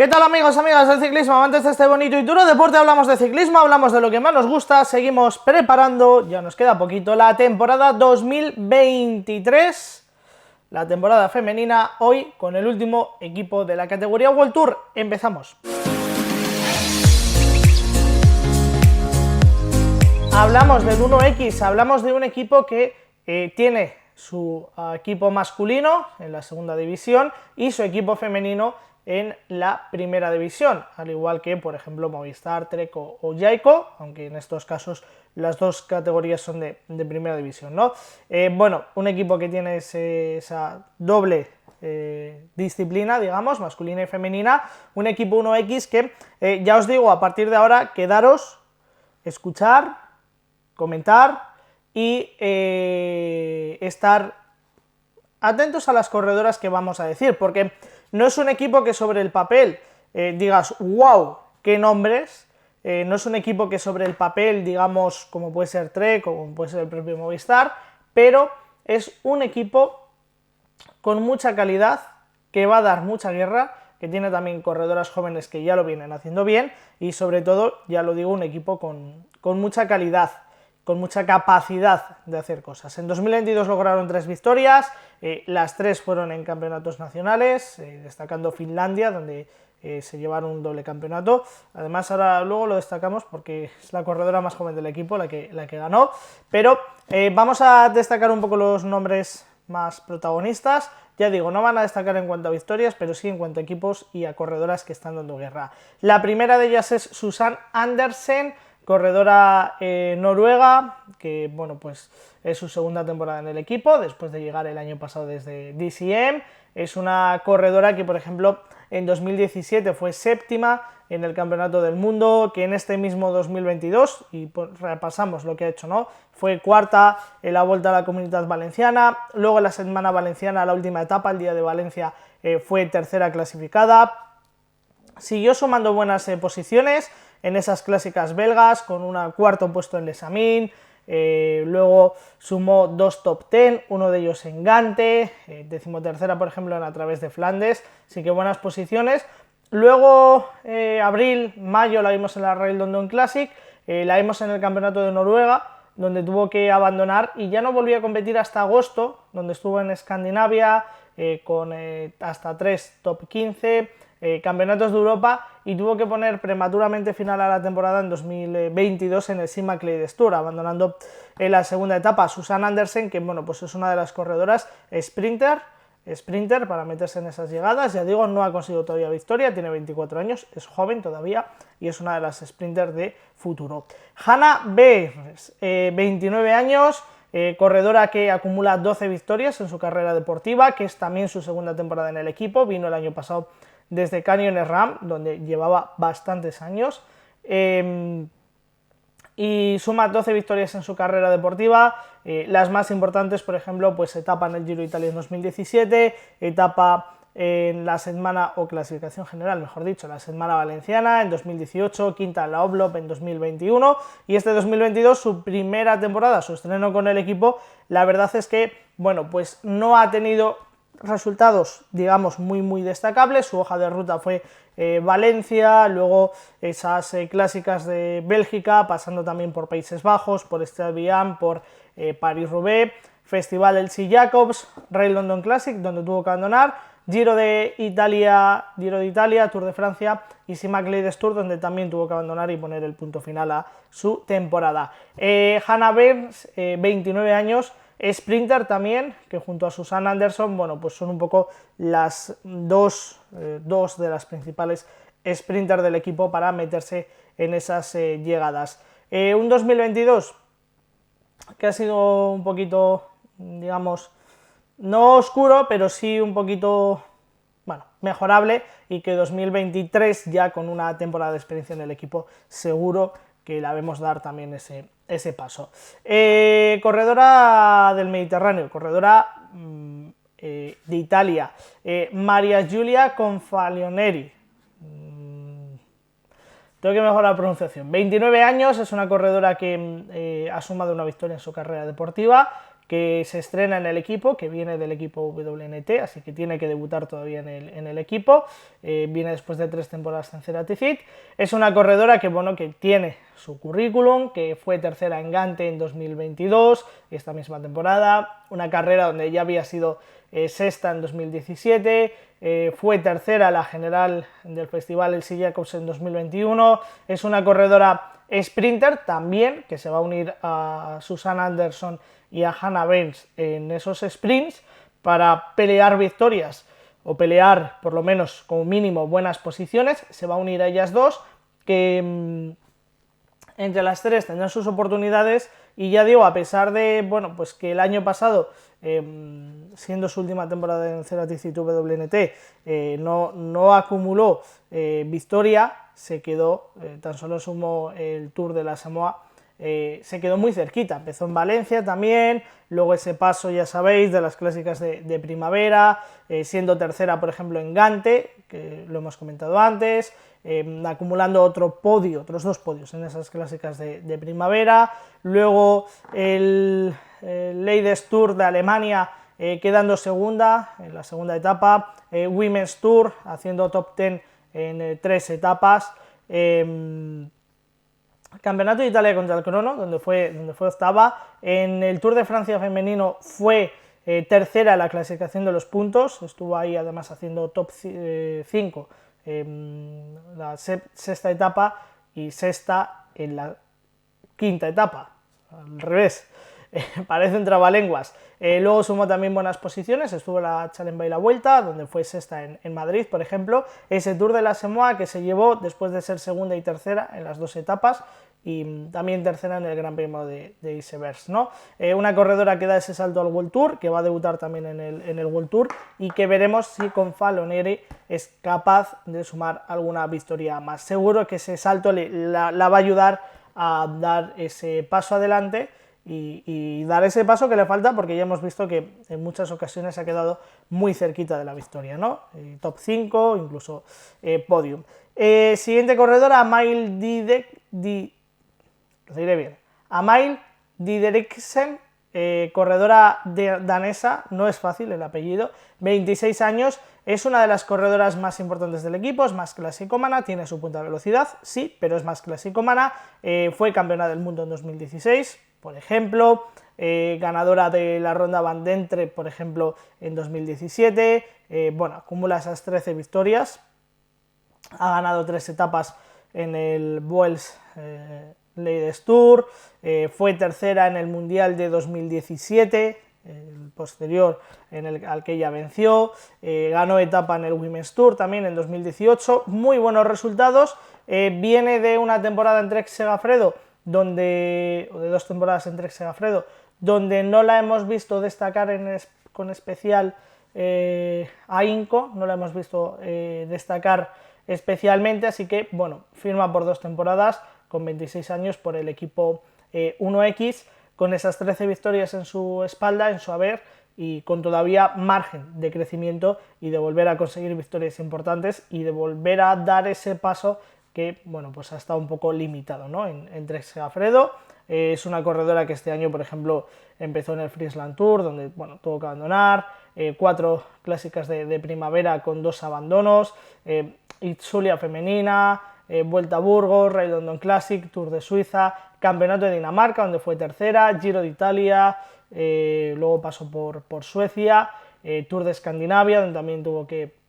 ¿Qué tal amigos, amigas del ciclismo? Amantes de este bonito y duro deporte, hablamos de ciclismo, hablamos de lo que más nos gusta, seguimos preparando, ya nos queda poquito, la temporada 2023, la temporada femenina, hoy con el último equipo de la categoría World Tour. Empezamos. Hablamos del 1X, hablamos de un equipo que tiene su equipo masculino en la segunda división y su equipo femenino en la primera división, al igual que, por ejemplo, Movistar, Trek o Jayco, aunque en estos casos las dos categorías son de primera división, ¿no? Bueno, un equipo que tiene esa doble disciplina, digamos, masculina y femenina, un equipo 1X que, ya os digo, a partir de ahora, quedaros, escuchar, comentar y estar atentos a las corredoras que vamos a decir, porque no es un equipo que sobre el papel digas, wow, qué nombres, no es un equipo que sobre el papel, digamos, como puede ser Trek o como puede ser el propio Movistar, pero es un equipo con mucha calidad, que va a dar mucha guerra, que tiene también corredoras jóvenes que ya lo vienen haciendo bien y sobre todo, ya lo digo, un equipo con mucha calidad, con mucha capacidad de hacer cosas. En 2022 lograron 3 victorias, las 3 fueron en campeonatos nacionales, destacando Finlandia, donde se llevaron un doble campeonato. Además, ahora luego lo destacamos porque es la corredora más joven del equipo la que ganó, pero vamos a destacar un poco los nombres más protagonistas. Ya digo, no van a destacar en cuanto a victorias, pero sí en cuanto a equipos y a corredoras que están dando guerra. La primera de ellas es Susanne Andersen, corredora noruega, que bueno, pues es su segunda temporada en el equipo, después de llegar el año pasado desde DCM. Es una corredora que, por ejemplo, en 2017 fue séptima en el Campeonato del Mundo, que en este mismo 2022, y pues repasamos lo que ha hecho, ¿no? Fue cuarta en la Volta a la Comunitat Valenciana, luego en la Setmana Valenciana, la última etapa, el Día de Valencia, fue tercera clasificada. Siguió sumando buenas posiciones en esas clásicas belgas, con un cuarto puesto en Les Amis, luego sumó 2 top 10, uno de ellos en Gante, decimotercera por ejemplo en A Través de Flandes, así que buenas posiciones. Luego abril, mayo la vimos en la Rail London Classic, la vimos en el Campeonato de Noruega, donde tuvo que abandonar y ya no volvió a competir hasta agosto, donde estuvo en Escandinavia con hasta 3 top 15, campeonatos de Europa, y tuvo que poner prematuramente final a la temporada en 2022 en el Sigma Ladies Tour, abandonando en la segunda etapa. Susanne Andersen, que bueno, pues es una de las corredoras sprinter para meterse en esas llegadas, ya digo, no ha conseguido todavía victoria, tiene 24 años, es joven todavía y es una de las sprinters de futuro. Hannah Beers, 29 años, corredora que acumula 12 victorias en su carrera deportiva, que es también su segunda temporada en el equipo, vino el año pasado desde Canyon SRAM, donde llevaba bastantes años, y suma 12 victorias en su carrera deportiva, las más importantes, por ejemplo, pues etapa en el Giro de Italia en 2017, etapa en la Setmana, o clasificación general, mejor dicho, la Setmana Valenciana en 2018, quinta en la Oblop en 2021, y este 2022, su primera temporada, su estreno con el equipo, la verdad es que, bueno, pues no ha tenido resultados, digamos, muy destacables. Su hoja de ruta fue Valencia, luego esas clásicas de Bélgica, pasando también por Países Bajos, por Estrade-Bihan, por París-Roubaix, Festival Elsie Jacobs, Rail London Classic, donde tuvo que abandonar, Giro de Italia, Tour de Francia y Sigma Ladies Tour, donde también tuvo que abandonar y poner el punto final a su temporada. Hannah Beers, 29 años, sprinter también, que junto a Susanne Andersen, bueno, pues son un poco las dos de las principales sprinters del equipo para meterse en esas llegadas. Un 2022 que ha sido un poquito, digamos, no oscuro, pero sí un poquito, bueno, mejorable, y que 2023 ya con una temporada de experiencia en el equipo seguro que la vemos dar también ese paso. Corredora del Mediterráneo, corredora de Italia, Maria Giulia Confalioneri. Tengo que mejorar la pronunciación. 29 años, es una corredora que ha sumado una victoria en su carrera deportiva, que se estrena en el equipo, que viene del equipo WNT, así que tiene que debutar todavía en el equipo, viene después de 3 temporadas en Ceratisit. Es una corredora que, bueno, que tiene su currículum, que fue tercera en Gante en 2022, esta misma temporada, una carrera donde ya había sido sexta en 2017, fue tercera la general del festival El Jacobs en 2021, es una corredora sprinter también, que se va a unir a Susan Anderson y a Hannah Burns en esos sprints para pelear victorias o pelear por lo menos como mínimo buenas posiciones. Se va a unir a ellas dos, que entre las tres tendrán sus oportunidades, y ya digo, a pesar de, bueno, pues que el año pasado, siendo su última temporada en Ceratisit WNT, no acumuló victoria, se quedó, tan solo sumó el Tour de la Samoa, se quedó muy cerquita, empezó en Valencia también, luego ese paso, ya sabéis, de las clásicas de primavera, siendo tercera, por ejemplo, en Gante, que lo hemos comentado antes, acumulando otros 2 podios en esas clásicas de primavera, luego el Ladies Tour de Alemania, quedando segunda en la segunda etapa, Women's Tour haciendo top 10 en 3 etapas, Campeonato de Italia contra el crono, donde fue octava, en el Tour de Francia femenino fue tercera en la clasificación de los puntos, estuvo ahí además haciendo top 5 en la sexta etapa y sexta en la quinta etapa, al revés. Parece un trabalenguas. Luego sumó también buenas posiciones, estuvo en la Challenge by la Vuelta, donde fue sexta en Madrid, por ejemplo, ese Tour de la Samoa que se llevó después de ser segunda y tercera en las 2 etapas, y también tercera en el Gran Premio de Iseverse, ¿no? Una corredora que da ese salto al World Tour, que va a debutar también en el World Tour, y que veremos si con Faloneri es capaz de sumar alguna victoria más. Seguro que ese salto la va a ayudar a dar ese paso adelante y dar ese paso que le falta, porque ya hemos visto que en muchas ocasiones ha quedado muy cerquita de la victoria, ¿no? Top 5, incluso podium. Siguiente corredora, Amail Dideriksen, corredora danesa, no es fácil el apellido, 26 años, es una de las corredoras más importantes del equipo, es más clasicómana, tiene su punta de velocidad, sí, pero es más clasicómana, fue campeona del mundo en 2016, por ejemplo, ganadora de la Ronda Van Dentre, por ejemplo, en 2017, bueno, acumula esas 13 victorias, ha ganado 3 etapas en el Vuelz Ladies Tour, fue tercera en el Mundial de 2017, el posterior al que ella venció, ganó etapa en el Women's Tour también en 2018, muy buenos resultados, viene de una temporada en Trek Segafredo, o de 2 temporadas en Trek Segafredo, donde no la hemos visto destacar con especial ahínco, no la hemos visto destacar especialmente, así que, bueno, firma por 2 temporadas, con 26 años por el equipo 1X, con esas 13 victorias en su espalda, en su haber, y con todavía margen de crecimiento y de volver a conseguir victorias importantes y de volver a dar ese paso que, bueno, pues ha estado un poco limitado, ¿no? en Trek Segafredo. Es una corredora que este año, por ejemplo, empezó en el Friesland Tour, donde, bueno, tuvo que abandonar, 4 clásicas de primavera con 2 abandonos, Itzulia femenina, Vuelta a Burgos, Rally London Classic, Tour de Suiza, Campeonato de Dinamarca, donde fue tercera, Giro de Italia, luego pasó por Suecia, Tour de Escandinavia, donde también tuvo que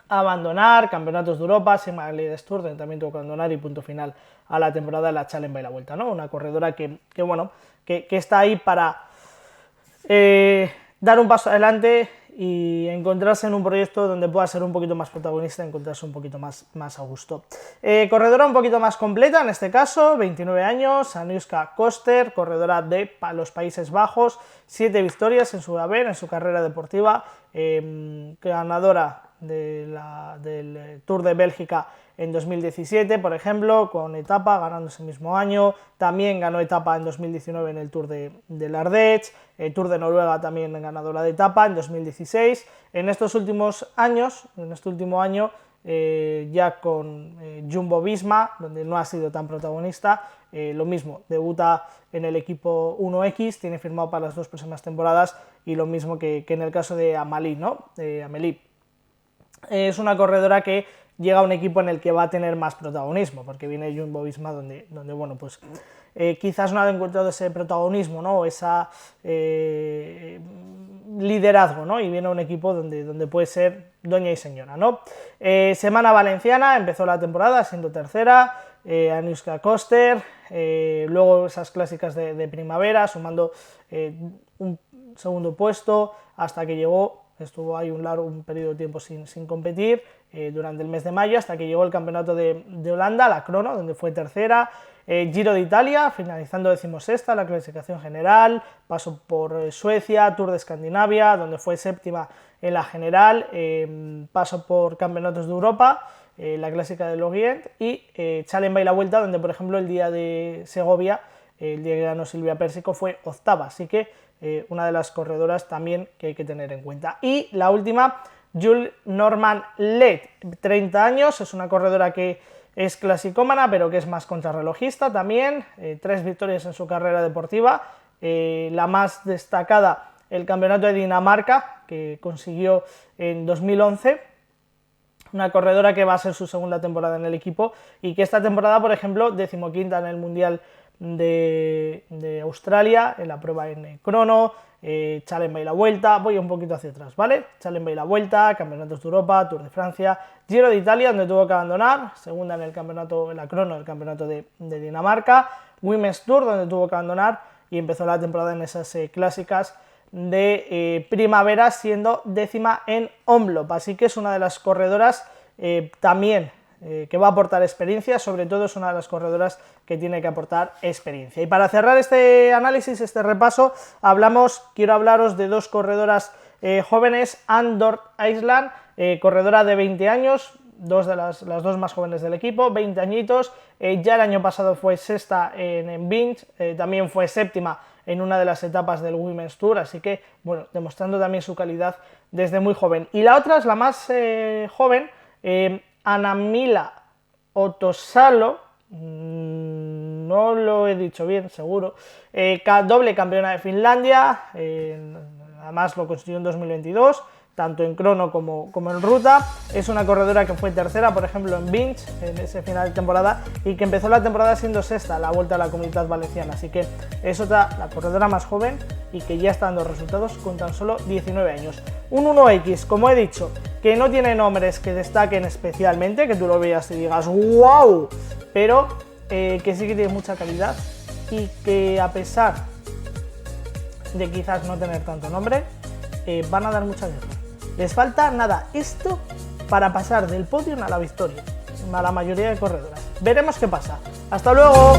abandonar, Campeonatos de Europa, Sigma Ladies Tour, donde también tuvo que abandonar, y punto final a la temporada de la Challenge by la Vuelta, ¿no? Una corredora que está ahí para dar un paso adelante y encontrarse en un proyecto donde pueda ser un poquito más protagonista, encontrarse un poquito más a gusto. Corredora un poquito más completa, en este caso, 29 años, Anoushka Koster, corredora de los Países Bajos, 7 victorias en su haber, en su carrera deportiva, ganadora del Tour de Bélgica en 2017, por ejemplo, con etapa, ganando ese mismo año, también ganó etapa en 2019 en el Tour de Ardèche, el Tour de Noruega también ganadora de etapa en 2016, en este último año, ya con Jumbo-Visma, donde no ha sido tan protagonista. Lo mismo, debuta en el equipo 1X, tiene firmado para las 2 próximas temporadas, y lo mismo que en el caso de Amélie, ¿no? Amélie. Es una corredora que llega a un equipo en el que va a tener más protagonismo, porque viene Jumbo-Visma donde bueno, pues quizás no ha encontrado ese protagonismo, ¿no? Esa liderazgo, ¿no? Y viene a un equipo donde puede ser doña y señora, ¿no? Semana valenciana, empezó la temporada siendo tercera, Aniuska Koster, luego esas clásicas de primavera, sumando un segundo puesto, hasta que llegó, estuvo ahí un periodo de tiempo sin competir, durante el mes de mayo, hasta que llegó el campeonato de Holanda, la crono, donde fue tercera, Giro de Italia, finalizando 16ª la clasificación general, pasó por Suecia, Tour de Escandinavia, donde fue séptima en la general, pasó por campeonatos de Europa, la clásica de Lorient, y Challenge by la Vuelta, donde por ejemplo el día de Segovia, el día que ganó Silvia Pérsico, fue octava, así que una de las corredoras también que hay que tener en cuenta. Y la última, Jules Normand-Lett, 30 años, es una corredora que es clasicómana, pero que es más contrarrelojista también, 3 victorias en su carrera deportiva, la más destacada, el campeonato de Dinamarca, que consiguió en 2011, una corredora que va a ser su segunda temporada en el equipo, y que esta temporada, por ejemplo, 15ª en el Mundial de Australia, en la prueba en crono, Challenge by la Vuelta, voy un poquito hacia atrás, ¿vale? Challenge by la Vuelta, Campeonatos de Europa, Tour de Francia, Giro de Italia, donde tuvo que abandonar, segunda en el campeonato, en la crono del campeonato de Dinamarca, Women's Tour, donde tuvo que abandonar, y empezó la temporada en esas clásicas de primavera, siendo 10ª en Omloop, así que es una de las corredoras también que va a aportar experiencia, sobre todo es una de las corredoras que tiene que aportar experiencia. Y para cerrar este análisis, este repaso, quiero hablaros de 2 corredoras jóvenes, Anne Dorth Island, corredora de 20 años, las 2 más jóvenes del equipo, 20 añitos, ya el año pasado fue sexta en Binge, también fue séptima en una de las etapas del Women's Tour, así que, bueno, demostrando también su calidad desde muy joven. Y la otra es la más joven, Anna-Mila Ottosalo, no lo he dicho bien, seguro, doble campeona de Finlandia, además lo consiguió en 2022, tanto en crono como en ruta. Es una corredora que fue tercera, por ejemplo, en Binge, en ese final de temporada, y que empezó la temporada siendo sexta, la Vuelta a la Comunidad Valenciana, así que es la corredora más joven y que ya está dando resultados con tan solo 19 años. Un 1X, como he dicho, que no tiene nombres que destaquen especialmente, que tú lo veas y digas ¡wow!, pero que sí que tiene mucha calidad, y que a pesar de quizás no tener tanto nombre, van a dar mucha guerra. Les falta nada, esto para pasar del podio a la victoria, a la mayoría de corredoras. Veremos qué pasa. ¡Hasta luego!